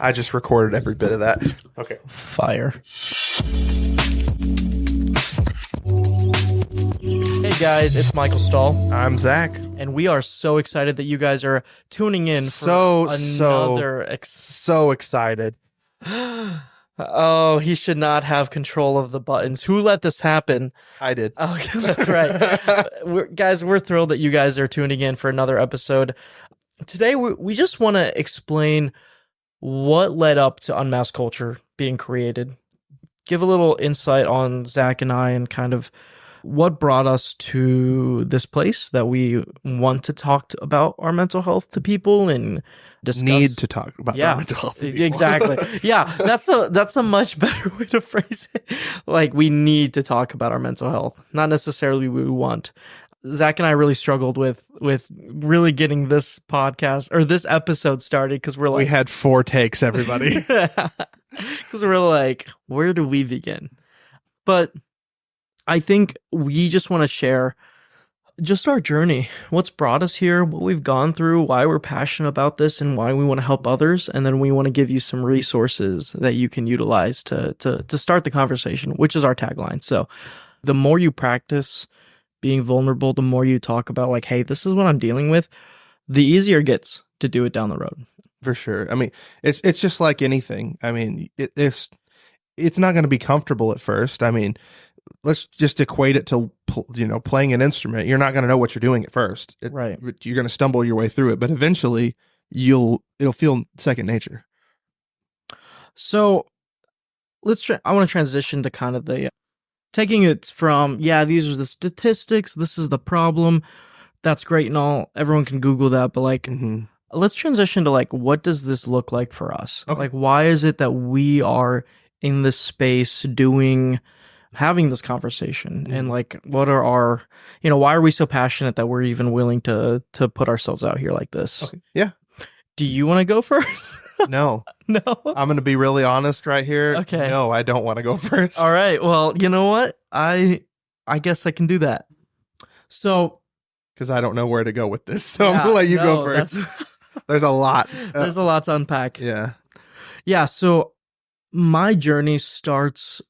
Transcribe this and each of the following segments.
I just recorded every bit of that. Okay. Fire. Hey guys, it's Michael Stahl. I'm Zach. And we are so excited that you guys are tuning in for so excited. Oh, he should not have control of the buttons. Who let this happen? I did. Okay, that's right. Guys, we're thrilled that you guys are tuning in for another episode. Today, we just want to explain what led up to Unmasked Culture being created. Give a little insight on Zach and I and kind of what brought us to this place that we want to talk about our mental health to people and discuss. Need to talk about our mental health to people. Exactly. Yeah, that's a much better way to phrase it. Like, we need to talk about our mental health, not necessarily we want. Zach and I really struggled with really getting this podcast or this episode started because we're like, we had 4 takes, everybody. Because we're like, where do we begin? But I think we just want to share just our journey, what's brought us here, what we've gone through, why we're passionate about this, and why we want to help others. And then we want to give you some resources that you can utilize to start the conversation, which is our tagline. So the more you practice being vulnerable, the more you talk about like, hey, this is what I'm dealing with, the easier it gets to do it down the road. For sure. I mean, it's just like anything. I mean, it's not going to be comfortable at first. I mean, let's just equate it to, playing an instrument. You're not going to know what you're doing at first. Right. You're going to stumble your way through it, but eventually it'll feel second nature. So I want to transition to kind of the taking it from, these are the statistics. This is the problem. That's great and all. Everyone can Google that, but like, let's transition to like, what does this look like for us? Okay. Like, why is it that we are in this space having this conversation, and like, what are our, why are we so passionate that we're even willing to put ourselves out here like this? Okay. Yeah. Do you want to go first? No. No. I'm going to be really honest right here. Okay. No, I don't want to go first. All right. Well, you know what? I guess I can do that. So, because I don't know where to go with this, so I'm going to let you go first. There's a lot. There's a lot to unpack. Yeah. Yeah. So my journey starts,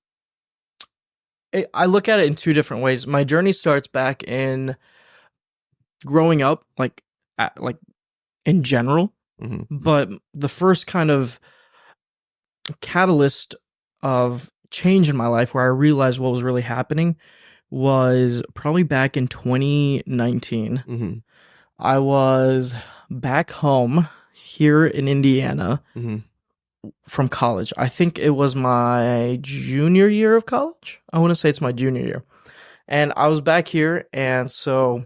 I look at it in 2 different ways. My journey starts back in growing up, like in general. But the first kind of catalyst of change in my life where I realized what was really happening was probably back in 2019. I was back home here in Indiana from college. I think it was my junior year of college. I want to say it's my junior year. And I was back here, and so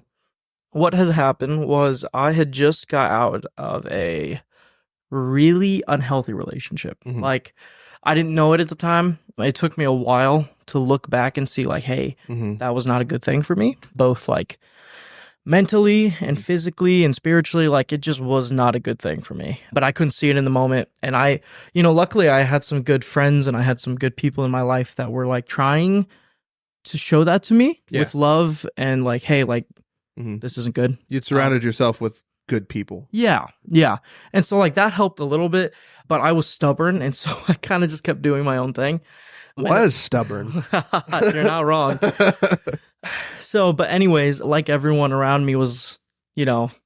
what had happened was I had just got out of a really unhealthy relationship. Like, I didn't know it at the time. It took me a while to look back and see like, hey, that was not a good thing for me, both like mentally and physically and spiritually. Like, it just was not a good thing for me, but I couldn't see it in the moment. And I, luckily I had some good friends and I had some good people in my life that were like trying to show that to me with love and like, hey, like, this isn't good. You'd surrounded yourself with good people. Yeah. And so like that helped a little bit, but I was stubborn. And so I kind of just kept doing my own thing. Stubborn. You're not wrong. So, but anyways, like everyone around me was,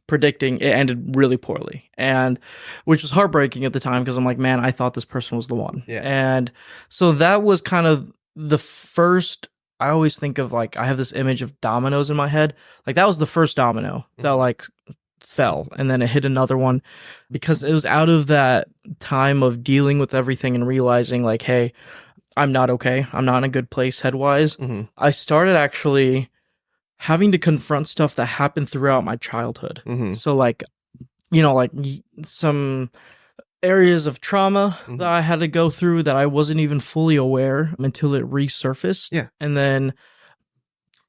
predicting, it ended really poorly. And which was heartbreaking at the time because I'm like, man, I thought this person was the one. Yeah. And so that was kind of the first. I always think of like, I have this image of dominoes in my head. Like, that was the first domino that like fell, and then it hit another one because it was out of that time of dealing with everything and realizing like, hey, I'm not okay. I'm not in a good place head-wise. I started actually having to confront stuff that happened throughout my childhood. So like, like some areas of trauma that I had to go through that I wasn't even fully aware until it resurfaced. Yeah. And then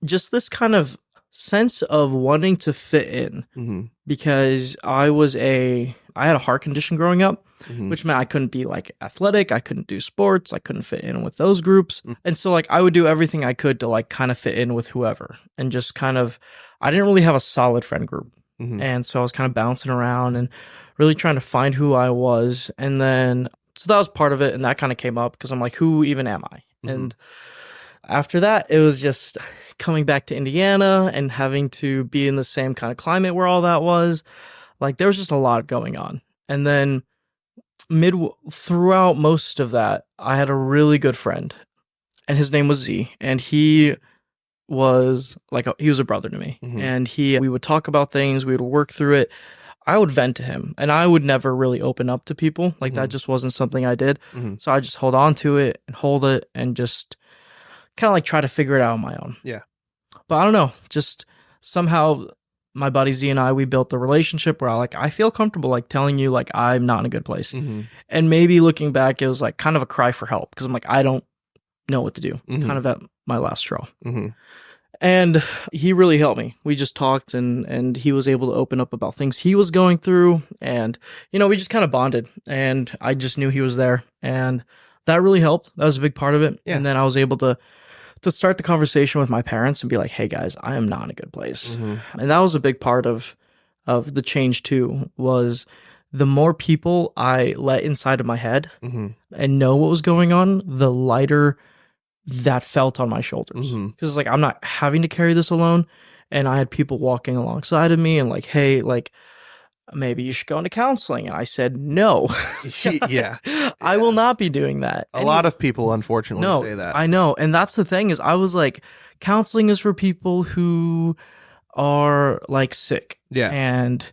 just this kind of sense of wanting to fit in because I had a heart condition growing up, which meant I couldn't be like athletic. I couldn't do sports. I couldn't fit in with those groups. And so like I would do everything I could to like kind of fit in with whoever, and just kind of, I didn't really have a solid friend group. And so I was kind of bouncing around and really trying to find who I was. And then, so that was part of it. And that kind of came up because I'm like, who even am I? Mm-hmm. And after that, it was just coming back to Indiana and having to be in the same kind of climate where all that was. Like, there was just a lot going on. And then throughout most of that, I had a really good friend, and his name was Z, and he was he was a brother to me. Mm-hmm. And we would talk about things, we would work through it. I would vent to him, and I would never really open up to people. Like, Mm-hmm. that just wasn't something I did. Mm-hmm. So I just hold on to it and hold it and just kind of like try to figure it out on my own. Yeah. But I don't know, just somehow my buddy Z and we built a relationship where I feel comfortable like telling you like I'm not in a good place. Mm-hmm. And maybe looking back, it was like kind of a cry for help because I'm like, I don't know what to do. Mm-hmm. Kind of at my last straw. Mm-hmm. And he really helped me. We just talked and he was able to open up about things he was going through. And, we just kind of bonded, and I just knew he was there. And that really helped. That was a big part of it. Yeah. And then I was able to start the conversation with my parents and be like, hey guys, I am not in a good place. Mm-hmm. And that was a big part of the change too, was the more people I let inside of my head Mm-hmm. and know what was going on, the lighter that felt on my shoulders. Mm-hmm. Because it's like, I'm not having to carry this alone. And I had people walking alongside of me and like, hey, like, maybe you should go into counseling. And I said, no. Yeah. I will not be doing that. A lot of people, unfortunately, say that. I know. And that's the thing is I was like, counseling is for people who are like sick. Yeah. And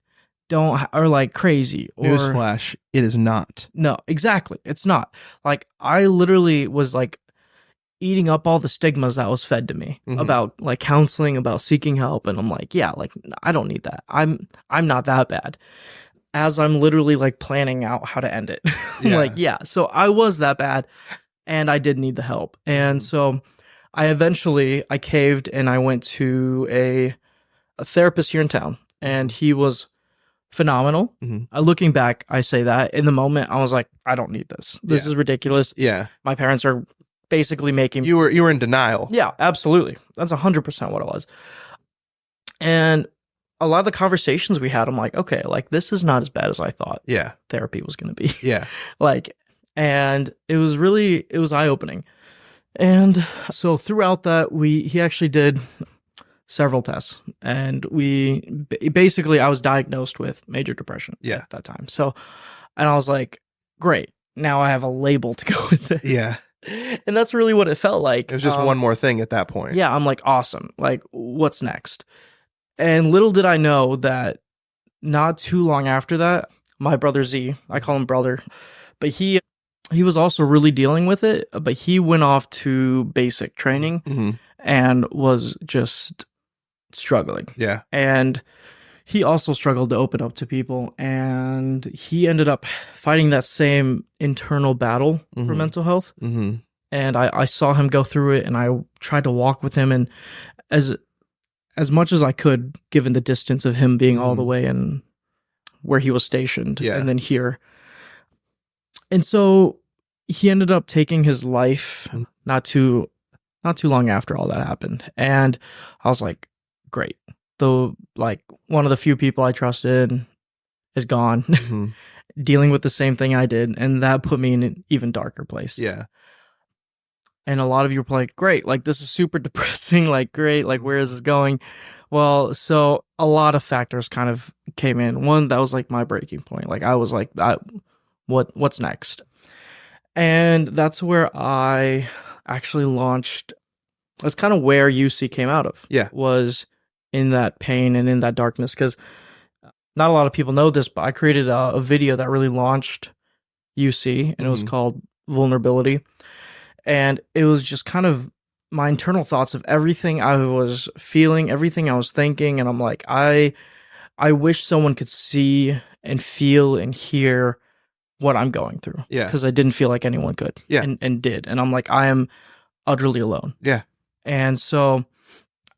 are like crazy. Or, Newsflash, it is not. No, exactly. It's not. Like, I literally was like eating up all the stigmas that was fed to me about like counseling, about seeking help. And I'm like, yeah, like I don't need that. I'm not that bad. As I'm literally like planning out how to end it. Yeah. Like, yeah. So I was that bad and I did need the help. And so I caved and I went to a therapist here in town, and he was phenomenal. Looking back, I say that. In the moment, I was like, I don't need this. This is ridiculous. Yeah. My parents are basically making... You were in denial. Yeah, absolutely. That's 100% what it was. And a lot of the conversations we had, I'm like, okay, like this is not as bad as I thought therapy was going to be. Yeah. And it was eye-opening. And so throughout that, he actually did several tests, and I was diagnosed with major depression at that time. So, and I was like, great, now I have a label to go with it. Yeah. And that's really what it felt like. It was just one more thing at that point. Yeah, I'm like, awesome. Like, what's next? And little did I know that not too long after that, my brother Z, I call him brother, but he was also really dealing with it, but he went off to basic training and was just struggling. Yeah. And he also struggled to open up to people, and he ended up fighting that same internal battle for mental health. And I saw him go through it, and I tried to walk with him, and as much as I could, given the distance of him being all the way in where he was stationed and then here. And so he ended up taking his life not too long after all that happened. And I was like, great. Though, like, one of the few people I trusted is gone, dealing with the same thing I did. And that put me in an even darker place. Yeah. And a lot of you were like, great, like, this is super depressing. Like, great, like, where is this going? Well, so a lot of factors kind of came in. One, that was like my breaking point. Like, I was like, what's next? And that's where I actually launched. That's kind of where UC came out of. Yeah. Was in that pain and in that darkness. Because not a lot of people know this, but I created a video that really launched UC, and it was called Vulnerability. And it was just kind of my internal thoughts of everything I was feeling, everything I was thinking. And I'm like, I wish someone could see and feel and hear what I'm going through. Yeah. Because I didn't feel like anyone could. Yeah. And did. And I'm like, I am utterly alone. Yeah. And so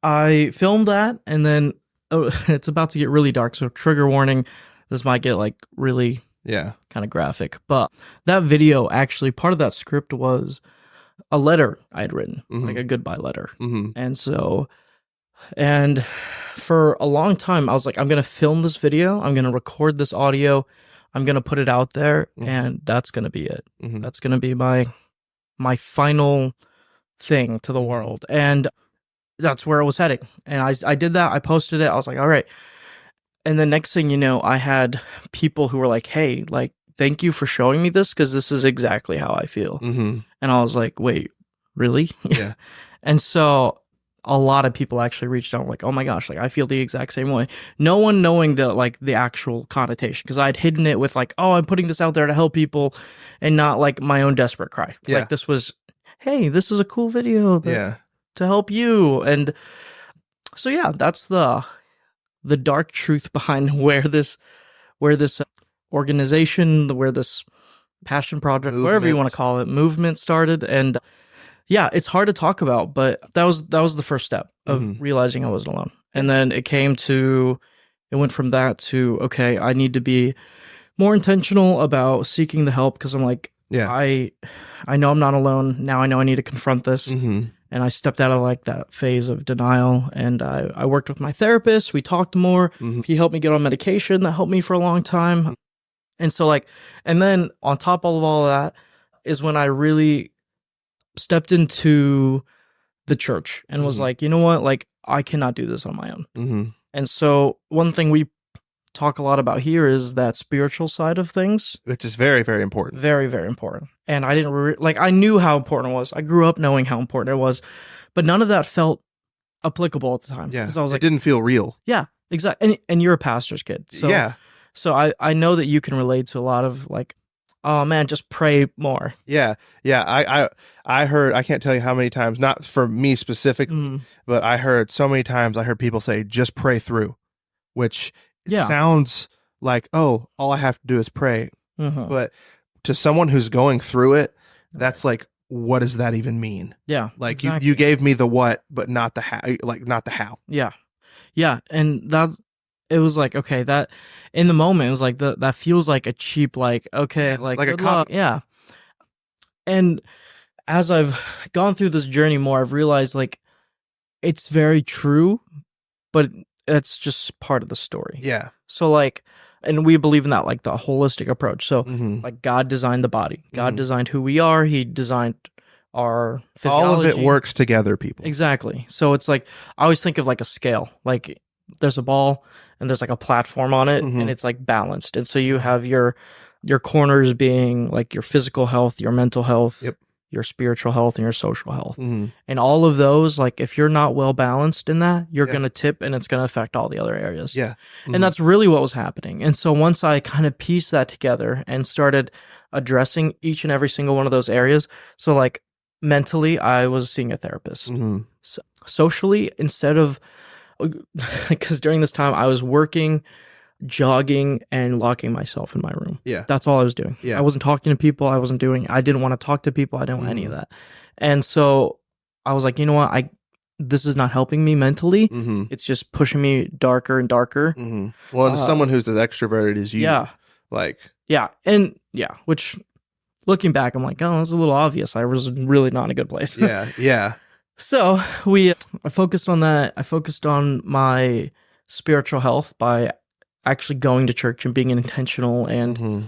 I filmed that, and then it's about to get really dark. So trigger warning, this might get like really kind of graphic. But that video, actually, part of that script was a letter I had written, like a goodbye letter. And so, and for a long time, I was like, I'm going to film this video. I'm going to record this audio. I'm going to put it out there, Mhm. and that's going to be it. Mhm. That's going to be my final thing to the Mhm. world. And that's where it was heading. And I did that. I posted it. I was like, all right. And the next thing you know, I had people who were like, hey, like, thank you for showing me this, because this is exactly how I feel. Mhm. And I was like, wait, really? Yeah. And so a lot of people actually reached out like, oh my gosh, like I feel the exact same way. No one knowing the actual connotation, because I'd hidden it with like, oh, I'm putting this out there to help people, and not like my own desperate cry. Yeah. Like this was, hey, this is a cool video Yeah. to help you. And so yeah, that's the dark truth behind where this organization, where this passion project, whatever you want to call it, movement started. And yeah, it's hard to talk about, but that was the first step of realizing I wasn't alone. And then it went from that to, okay, I need to be more intentional about seeking the help, because I'm like, Yeah. I know I'm not alone. Now I know I need to confront this. Mhm. And I stepped out of like that phase of denial, and I worked with my therapist. We talked more. Mhm. He helped me get on medication that helped me for a long time. And so like, and then on top of all of that is when I really stepped into the church and was like, you know what, like I cannot do this on my own. Mhm. And so one thing we talk a lot about here is that spiritual side of things, Which is very, very important. very, very important. And I didn't like, I knew how important it was. I grew up knowing how important it was, but none of that felt applicable at the time. Yeah. Because I was like, it didn't feel real. yeah, exactly. And you're a pastor's kid. So, yeah. So I know that you can relate to a lot of like, oh man, just pray more. Yeah. Yeah. I heard, I can't tell you how many times, not for me specifically, but I heard so many times, I heard people say, just pray through, which sounds like, oh, all I have to do is pray. But to someone who's going through it, that's like, what does that even mean? Yeah. Like exactly. you gave me the what, but not the how, like not the how. Yeah. Yeah. And it was like, okay, that in the moment, it was like that feels like a cheap, like, okay, like like a good luck. Yeah. And as I've gone through this journey more, I've realized like it's very true, but it's just part of the story. Yeah. So like, and we believe in that, like the holistic approach. So like God designed the body. God designed who we are. He designed our physiology. All of it works together, people. Exactly. So it's like, I always think of like a scale, like there's a ball and there's like a platform on it and it's like balanced. And so you have your corners being like your physical health, your mental health, your spiritual health, and your social health. And all of those, like if you're not well balanced in that, you're going to tip and it's going to affect all the other areas. Yeah. And that's really what was happening. And so once I kind of pieced that together and started addressing each and every single one of those areas, so like mentally, I was seeing a therapist. So, socially, instead of, because during this time I was working, jogging, and locking myself in my room. Yeah. That's all I was doing. Yeah. I wasn't talking to people. I didn't want to talk to people. I didn't want any of that. And so I was like, you know what? This is not helping me mentally. It's just pushing me darker and darker. Well, and someone who's as extroverted as you. Which looking back, I'm like, oh, that's a little obvious. I was really not in a good place. Yeah. So I focused on that. I focused on my spiritual health by actually going to church and being intentional. And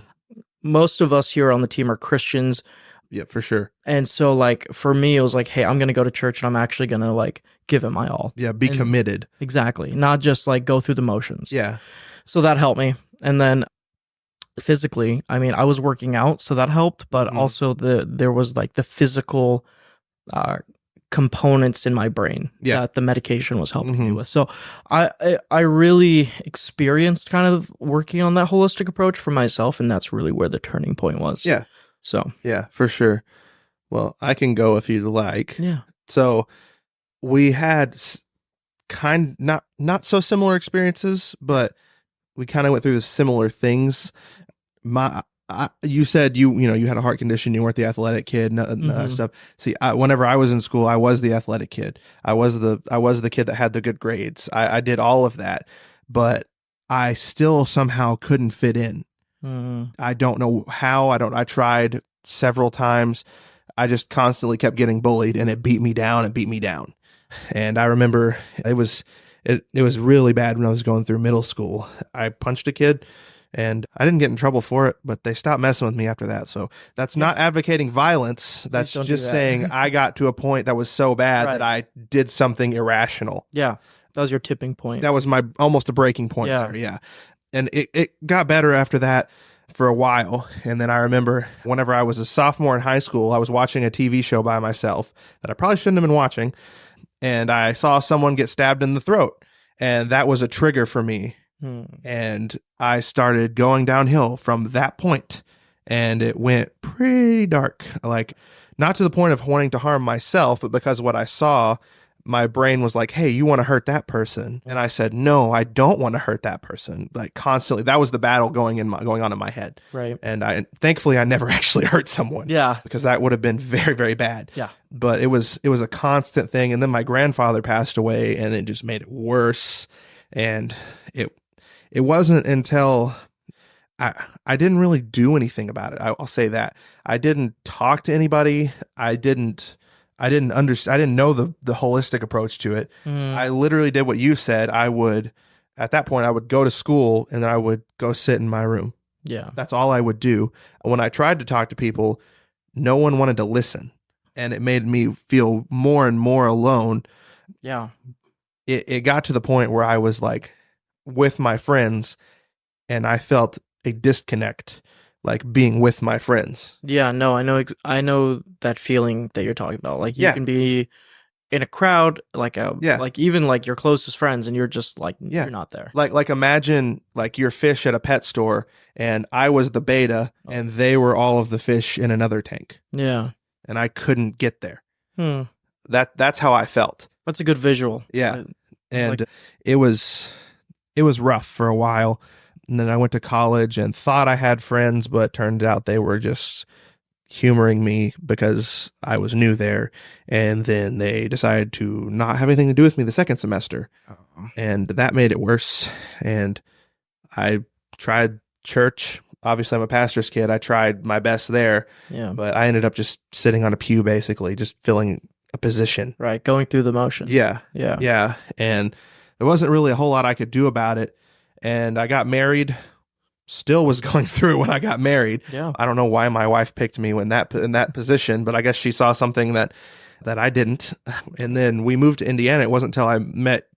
most of us here on the team are Christians. Yeah, for sure. And so like for me, it was like, hey, I'm going to go to church and I'm actually going to like give it my all. Yeah, be committed. Exactly. Not just like go through the motions. Yeah. So that helped me. And then physically, I mean, I was working out, so that helped, but also there was like the physical components in my brain that the medication was helping me with. So I really experienced kind of working on that holistic approach for myself, and that's really where the turning point was. Yeah. So yeah, for sure. Well, I can go if you'd like. Yeah. So we had not so similar experiences, but we kind of went through similar things. You said you had a heart condition. You weren't the athletic kid, stuff. See, whenever I was in school, I was the athletic kid. I was the kid that had the good grades. I did all of that, but I still somehow couldn't fit in. I don't know how. I tried several times. I just constantly kept getting bullied, and it beat me down and beat me down. And I remember it was really bad when I was going through middle school. I punched a kid. And I didn't get in trouble for it, but they stopped messing with me after that. So that's Yeah. not advocating violence. That's don't do just that. saying I got to a point that was so bad Right. that I did something irrational. Yeah. That was your tipping point. That was my almost a breaking point Yeah. there. Yeah. And it got better after that for a while. And then I remember whenever I was a sophomore in high school, I was watching a TV show by myself that I probably shouldn't have been watching. And I saw someone get stabbed in the throat. And that was a trigger for me. And I started going downhill from that point. And it went pretty dark. Like, not to the point of wanting to harm myself, but because of what I saw, my brain was like, hey, you want to hurt that person? And I said, no, I don't want to hurt that person. Like, constantly, that was the battle going on in my head. Right. And thankfully I never actually hurt someone. Yeah. Because that would have been very, very bad. Yeah. But it was a constant thing. And then my grandfather passed away, and it just made it worse. And it wasn't until I didn't really do anything about it. I'll say that. I didn't talk to anybody. I didn't know the holistic approach to it. I literally did what you said. At that point, I would go to school and then I would go sit in my room. Yeah. That's all I would do. When I tried to talk to people, no one wanted to listen. And it made me feel more and more alone. Yeah. It got to the point where I was like with my friends, and I felt a disconnect, like being with my friends. Yeah, no, I know that feeling that you're talking about. Like, you Yeah. can be in a crowd, like Yeah. like even like your closest friends, and you're just like, Yeah. you're not there. Like imagine like your fish at a pet store, and I was the beta, and they were all of the fish in another tank, Yeah. and I couldn't get there. Hmm. That's how I felt. That's a good visual. Yeah. And Like- it was rough for a while. And then I went to college and thought I had friends, but turned out they were just humoring me because I was new there. And then they decided to not have anything to do with me the second semester. And that made it worse. And I tried church. Obviously, I'm a pastor's kid. I tried my best there. Yeah. But I ended up just sitting on a pew, basically, just filling a position. Right. Going through the motion. Yeah. Yeah. Yeah. And there wasn't really a whole lot I could do about it. And I got married, still was going through when I got married. Yeah. I don't know why my wife picked me in that position, but I guess she saw something that I didn't. And then we moved to Indiana. It wasn't until I met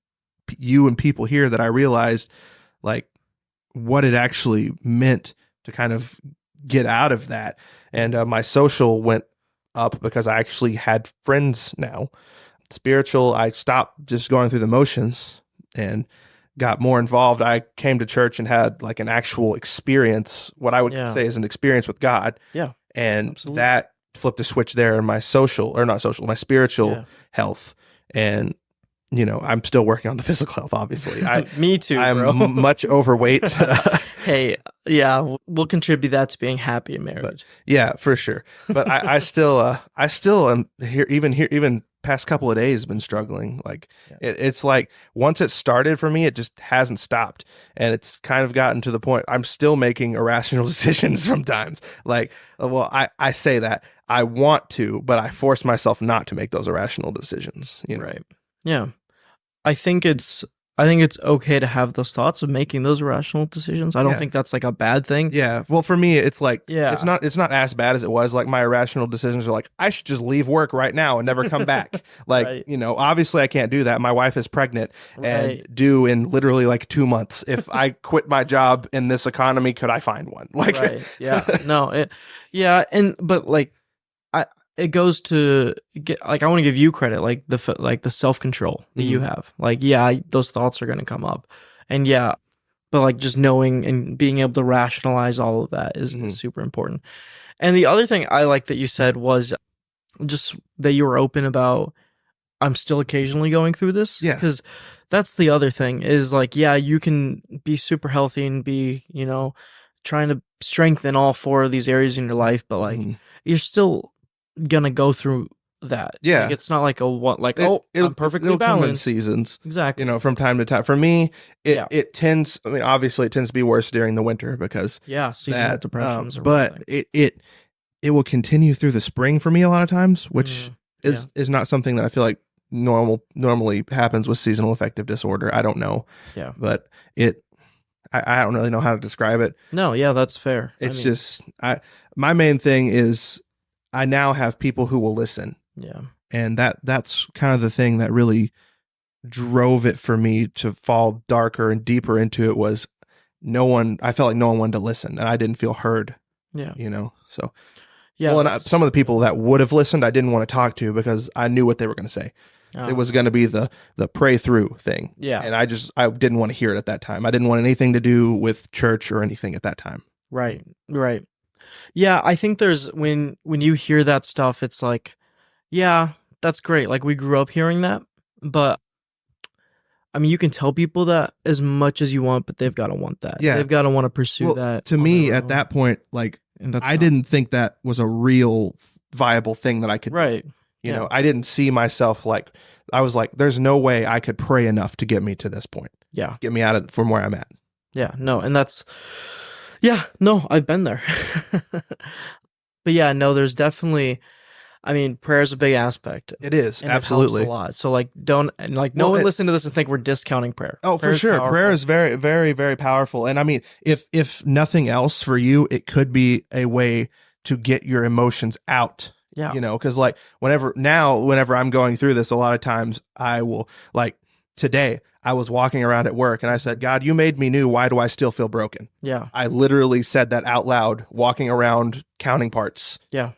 you and people here that I realized like what it actually meant to kind of get out of that. And my social went up because I actually had friends now. Spiritual, I stopped just going through the motions and got more involved. I came to church and had like an actual experience, what I would say is an experience with God. Yeah. And Absolutely. that flipped a switch there in my my spiritual health. And, you know, I'm still working on the physical health, obviously. Me too, I'm bro. much overweight. Hey, yeah, we'll contribute that to being happy in marriage. But, yeah, for sure. But I still am here, even past couple of days been struggling. Like it's like once it started for me, it just hasn't stopped. And it's kind of gotten to the point I'm still making irrational decisions sometimes. Like, well, I say that I want to, but I force myself not to make those irrational decisions. You know? Right. Yeah. I think it's okay to have those thoughts of making those irrational decisions. I don't think that's like a bad thing. Yeah. Well, for me, it's like, Yeah. it's not as bad as it was. Like my irrational decisions are like, I should just leave work right now and never come back. Like, Right. you know, obviously I can't do that. My wife is pregnant and Right. due in literally like 2 months. If I quit my job in this economy, could I find one? Like, Right. Yeah. No. But like, it goes to get like I want to give you credit, like the self control that you have. Like, those thoughts are going to come up, and but like just knowing and being able to rationalize all of that is super important. And the other thing I like that you said was just that you were open about. I'm still occasionally going through this. Yeah. Because that's the other thing is like, you can be super healthy and be, trying to strengthen all 4 of these areas in your life, but like you're still gonna go through that. Yeah. Like, it's not like it'll I'm perfectly come in balanced. seasons. Exactly. You know, from time to time. For me, it tends. I mean, obviously, it tends to be worse during the winter because Seasonal depressions. but it will continue through the spring for me a lot of times, which is not something that I feel like normally happens with seasonal affective disorder. I don't know. Yeah. But I don't really know how to describe it. No, yeah, that's fair. It's just my main thing is I now have people who will listen. Yeah. And that's kind of the thing that really drove it for me to fall darker and deeper into it was I felt like no one wanted to listen and I didn't feel heard. Yeah. So Yeah. well, and some of the people that would have listened, I didn't want to talk to because I knew what they were going to say. It was going to be the pray through thing. Yeah. And I didn't want to hear it at that time. I didn't want anything to do with church or anything at that time. Right. Right. Yeah. I think when you hear that stuff, it's like, yeah, that's great. Like we grew up hearing that, but I mean, you can tell people that as much as you want, but they've got to want that. Yeah. They've got to want to pursue that. To me, at that point, like, I didn't think that was a real viable thing that I could right. do. You know, I didn't see myself I was like, there's no way I could pray enough to get me to this point. Yeah. Get me out from where I'm at. Yeah. No. And no, I've been there. But yeah, no, there's definitely, I mean, prayer is a big aspect. It is, and absolutely. It helps a lot. So no one listen to this and think we're discounting prayer. Oh, prayer for sure. Prayer is very, very, very powerful. And I mean, if nothing else for you, it could be a way to get your emotions out. Yeah. Because like whenever I'm going through this, a lot of times I will, like today, I was walking around at work and I said, God, you made me new. Why do I still feel broken? Yeah. I literally said that out loud, walking around counting parts. Yeah.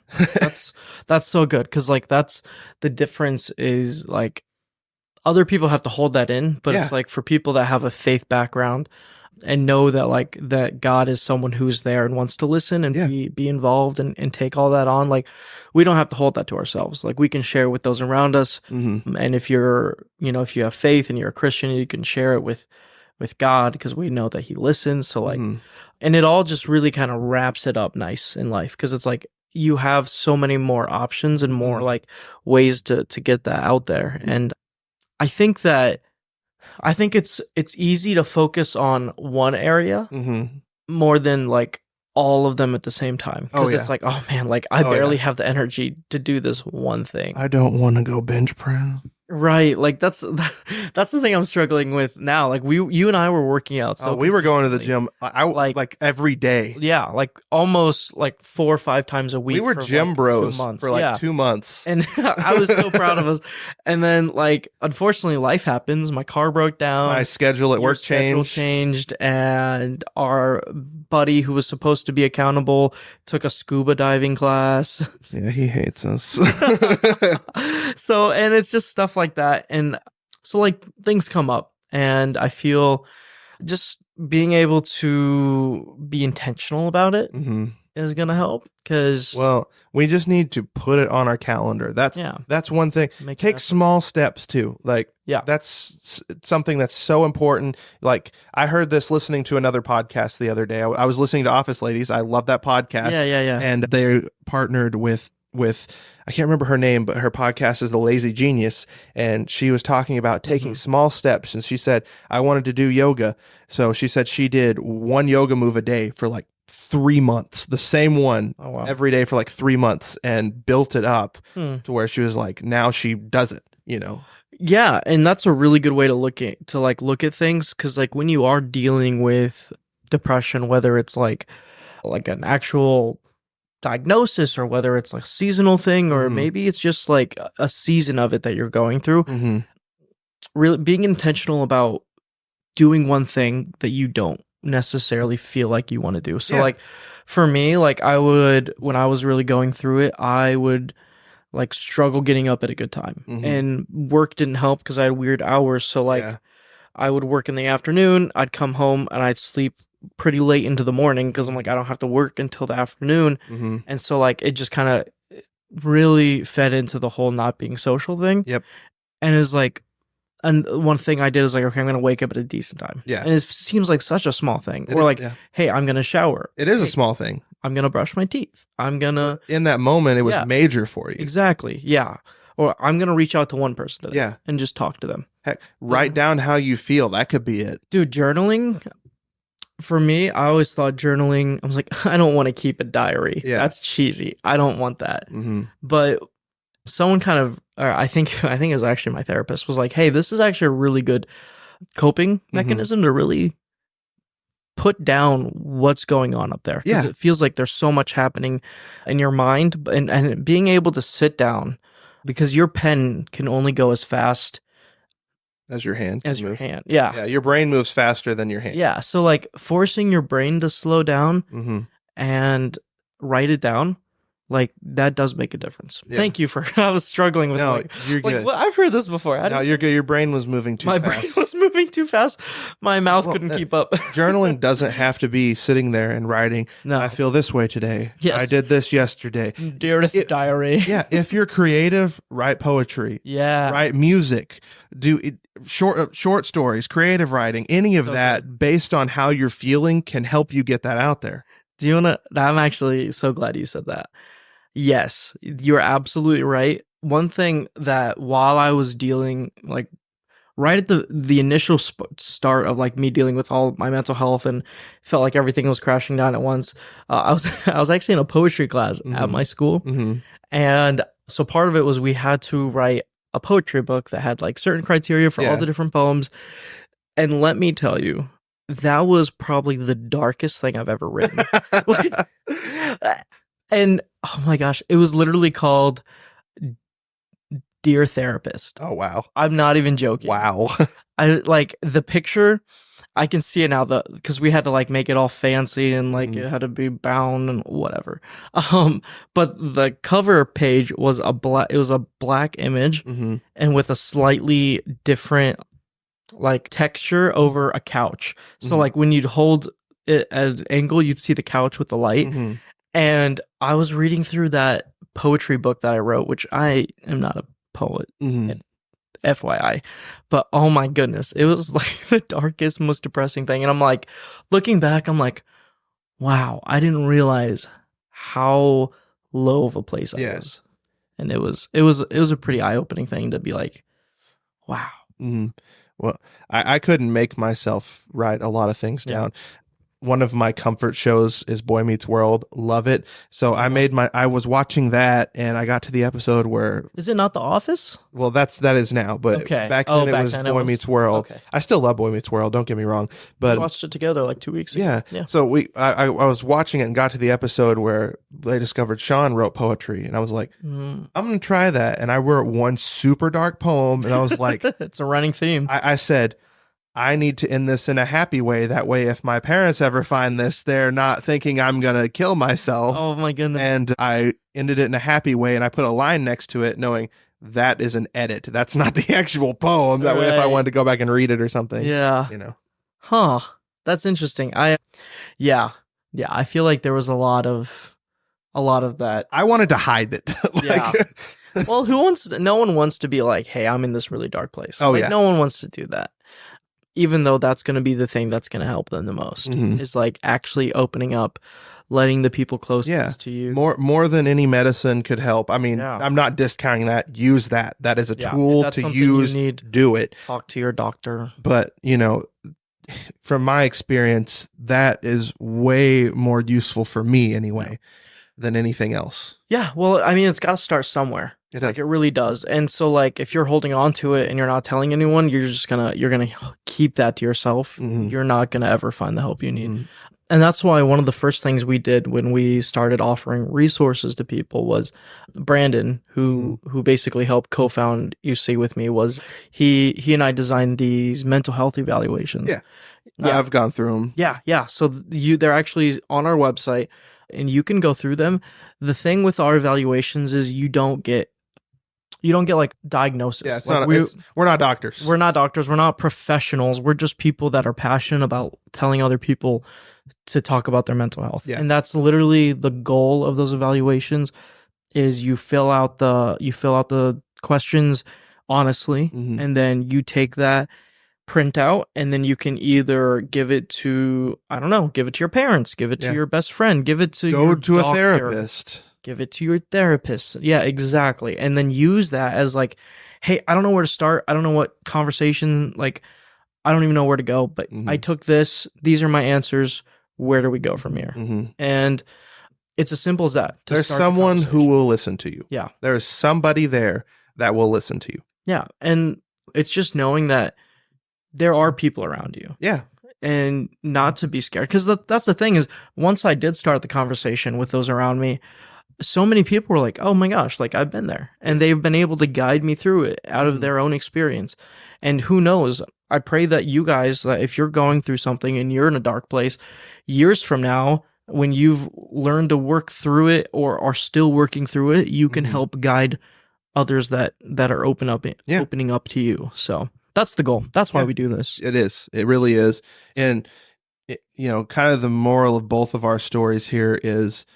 That's so good. Cause like that's the difference is like other people have to hold that in, but it's like for people that have a faith background and know that that God is someone who's there and wants to listen and be involved and take all that on. Like we don't have to hold that to ourselves. Like we can share with those around us. Mm-hmm. And if if you have faith and you're a Christian, you can share it with God because we know that he listens. So and it all just really kind of wraps it up nice in life. Cause it's like you have so many more options and more like ways to get that out there. And I think it's easy to focus on one area more than like all of them at the same time. Because it's like, oh man, like I barely have the energy to do this one thing. I don't want to go bench press. Right, like that's the thing I'm struggling with now. Like you and I were working out, so we were going to the gym. I like every day. Yeah, like almost like 4 or 5 times a week. We were gym bros for 2 months, and I was so proud of us. And then, like, unfortunately, life happens. My car broke down. My schedule at work changed, and our buddy who was supposed to be accountable took a scuba diving class. Yeah, he hates us. So, and it's just stuff like that. And so like things come up and I feel just being able to be intentional about it is going to help because we just need to put it on our calendar. That's one thing. Take small steps too. Like, that's something that's so important. Like I heard this listening to another podcast the other day. I was listening to Office Ladies. I love that podcast. Yeah. And they partnered with I can't remember her name, but her podcast is The Lazy Genius. And she was talking about taking small steps. And she said, I wanted to do yoga. So she said she did one yoga move a day for like 3 months, the same one every day for like 3 months and built it up to where she was like, now she does it, Yeah. And that's a really good way to look at things. Cause like when you are dealing with depression, whether it's like an actual diagnosis or whether it's like a seasonal thing or maybe it's just like a season of it that you're going through, really being intentional about doing one thing that you don't necessarily feel like you want to do. So like for me, like I would, when I was really going through it, I would like struggle getting up at a good time and work didn't help because I had weird hours. So like I would work in the afternoon, I'd come home and I'd sleep pretty late into the morning because I'm like, I don't have to work until the afternoon. And so like it just kind of really fed into the whole not being social thing. Yep. And it's like, and one thing I did is like, okay, I'm going to wake up at a decent time. Yeah. And it seems like such a small thing. Or like, hey, I'm going to shower. It is a small thing. I'm going to brush my teeth. I'm going to... In that moment, it was major for you. Exactly. Yeah. Or I'm going to reach out to one person today and just talk to them. Heck, write down how you feel. That could be it. Dude, journaling... For me, I always thought journaling, I was like, I don't want to keep a diary. Yeah. That's cheesy. I don't want that. But someone kind of, or I think it was actually my therapist, was like, hey, this is actually a really good coping mechanism to really put down what's going on up there, because Yeah. it feels like there's so much happening in your mind, and being able to sit down, because your pen can only go as fast As your hand can as your move. hand. Yeah. Yeah, your brain moves faster than your hand. Yeah. So like forcing your brain to slow down Mm-hmm. and write it down, like that does make a difference. Yeah. Thank you for I was struggling with No, you're like good. what, I've heard this before. No, you're good. Your brain was moving too my fast. brain was moving too fast. My mouth couldn't keep up. Journaling doesn't have to be sitting there and writing, No. I feel this way today. Yes. I did this yesterday. Dearest diary. Yeah, if you're creative, write poetry. Yeah. Write music. Do short stories, creative writing, any of that based on how you're feeling can help you get that out there. Do you want to? I'm actually so glad you said that. Yes, you're absolutely right. One thing that while I was dealing, like right at the initial start of like me dealing with all my mental health and felt like everything was crashing down at once, I was actually in a poetry class at my school, and so part of it was we had to write a poetry book that had like certain criteria for all the different poems, and let me tell you, that was probably the darkest thing I've ever written. And oh my gosh, it was literally called Dear Therapist. Oh wow. I'm not even joking. Wow. I like the picture, I can see it now, because we had to like make it all fancy and like it had to be bound and whatever. But the cover page was a black image and with a slightly different like texture over a couch. So like when you'd hold it at an angle, you'd see the couch with the light. And I was reading through that poetry book that I wrote, which I am not a poet, FYI. But oh my goodness, it was like the darkest, most depressing thing. And I'm like, looking back, I'm like, wow, I didn't realize how low of a place I was. And it was a pretty eye-opening thing to be like, wow. Well, I couldn't make myself write a lot of things down. One of my comfort shows is Boy Meets World. Love it. So I was watching that and I got to the episode where... Is it not The Office? Well, that is now, but back then it was Boy Meets World. Okay. I still love Boy Meets World, don't get me wrong. But we watched it together like 2 weeks ago. Yeah. So I was watching it and got to the episode where they discovered Sean wrote poetry. And I was like, I'm going to try that. And I wrote one super dark poem and I was like... It's a running theme. I said... I need to end this in a happy way. That way, if my parents ever find this, they're not thinking I'm going to kill myself. Oh, my goodness. And I ended it in a happy way, and I put a line next to it knowing that is an edit. That's not the actual poem. That way, if I wanted to go back and read it or something. Yeah. You know. Huh. That's interesting. Yeah, I feel like there was a lot of that. I wanted to hide it. Well, no one wants to be like, hey, I'm in this really dark place. Oh, No one wants to do that. Even though that's going to be the thing that's going to help them the most, is like actually opening up, letting the people closest to you. More than any medicine could help. I mean, I'm not discounting that. Use that. That is a tool to use. Do it. Talk to your doctor. But, from my experience, that is way more useful for me anyway than anything else. Yeah. Well, I mean, it's got to start somewhere. It does. Like, it really does. And so like if you're holding on to it and you're not telling anyone, you're gonna keep that to yourself. You're not gonna ever find the help you need. And that's why one of the first things we did when we started offering resources to people was Brandon, who basically helped co-found UC with me, was he and I designed these mental health evaluations. Yeah. I've gone through them. Yeah. So they're actually on our website and you can go through them. The thing with our evaluations is you don't get like diagnosis. Yeah, it's like we're not doctors. We're not doctors. We're not professionals. We're just people that are passionate about telling other people to talk about their mental health. Yeah. And that's literally the goal of those evaluations is you fill out the questions honestly, and then you take that printout and then you can either give it to, I don't know, give it to your parents, give it to your best friend, give it to your doctor, a therapist. Give it to your therapist. Yeah, exactly. And then use that as like, hey, I don't know where to start. I don't know what conversation, like, I don't even know where to go, but I took this. These are my answers. Where do we go from here? And it's as simple as that. There's someone who will listen to you. Yeah. There's somebody there that will listen to you. Yeah. And it's just knowing that there are people around you. Yeah. and not to be scared. Because that's the thing is, once I did start the conversation with those around me, so many people were like, oh my gosh, like I've been there. And they've been able to guide me through it out of their own experience. And who knows? I pray that you guys, if you're going through something and you're in a dark place, years from now, when you've learned to work through it or are still working through it, you can help guide others that are opening up to you. So that's the goal. That's why we do this. It is. It really is. And, kind of the moral of both of our stories here is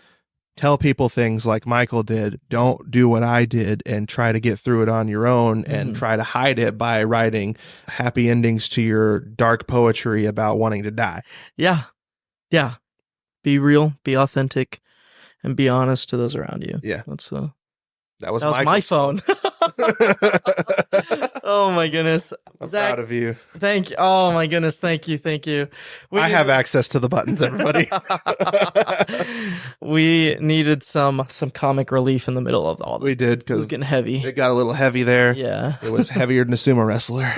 tell people things like Michael did. Don't do what I did and try to get through it on your own and try to hide it by writing happy endings to your dark poetry about wanting to die. Yeah. Yeah. Be real, be authentic, and be honest to those around you. Yeah. That was my phone. Oh my goodness. I'm Zach, proud of you. Thank you. Oh my goodness. Thank you. I have access to the buttons, everybody. We needed some comic relief in the middle of all. We did, because it was getting heavy. It got a little heavy there. Yeah. It was heavier than a sumo wrestler.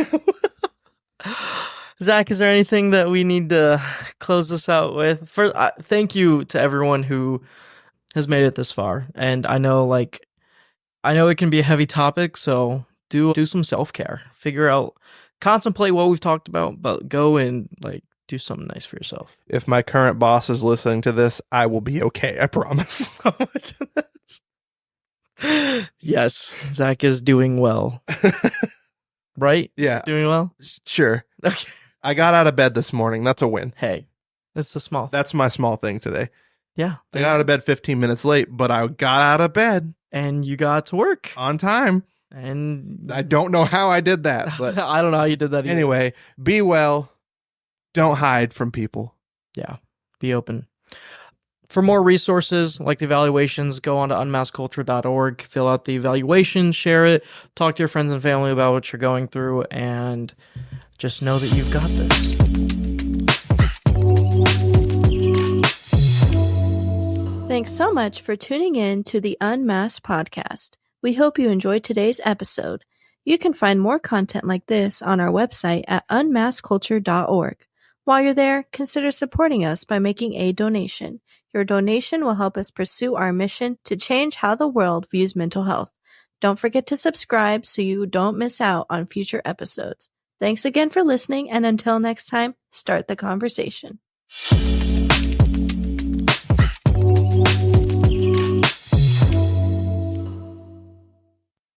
Zach, is there anything that we need to close this out with? Thank you to everyone who has made it this far. And I know it can be a heavy topic, so do some self-care. Contemplate what we've talked about, but go and do something nice for yourself. If my current boss is listening to this, I will be okay, I promise. Oh my goodness. Yes, Zach is doing well. Right? Yeah. Doing well? Sure. Okay. I got out of bed this morning. That's a win. Hey, it's a small thing. That's my small thing today. Yeah. I got out of bed 15 minutes late, but I got out of bed. And you got to work. On time. And I don't know how I did that, but I don't know how you did that either. Anyway, be well. Don't hide from people. Yeah. Be open. For more resources like the evaluations, go on to unmaskedculture.org, fill out the evaluation, share it, talk to your friends and family about what you're going through, and just know that you've got this. Thanks so much for tuning in to the Unmasked podcast. We hope you enjoyed today's episode. You can find more content like this on our website at unmaskedculture.org. While you're there, consider supporting us by making a donation. Your donation will help us pursue our mission to change how the world views mental health. Don't forget to subscribe so you don't miss out on future episodes. Thanks again for listening, and until next time, start the conversation.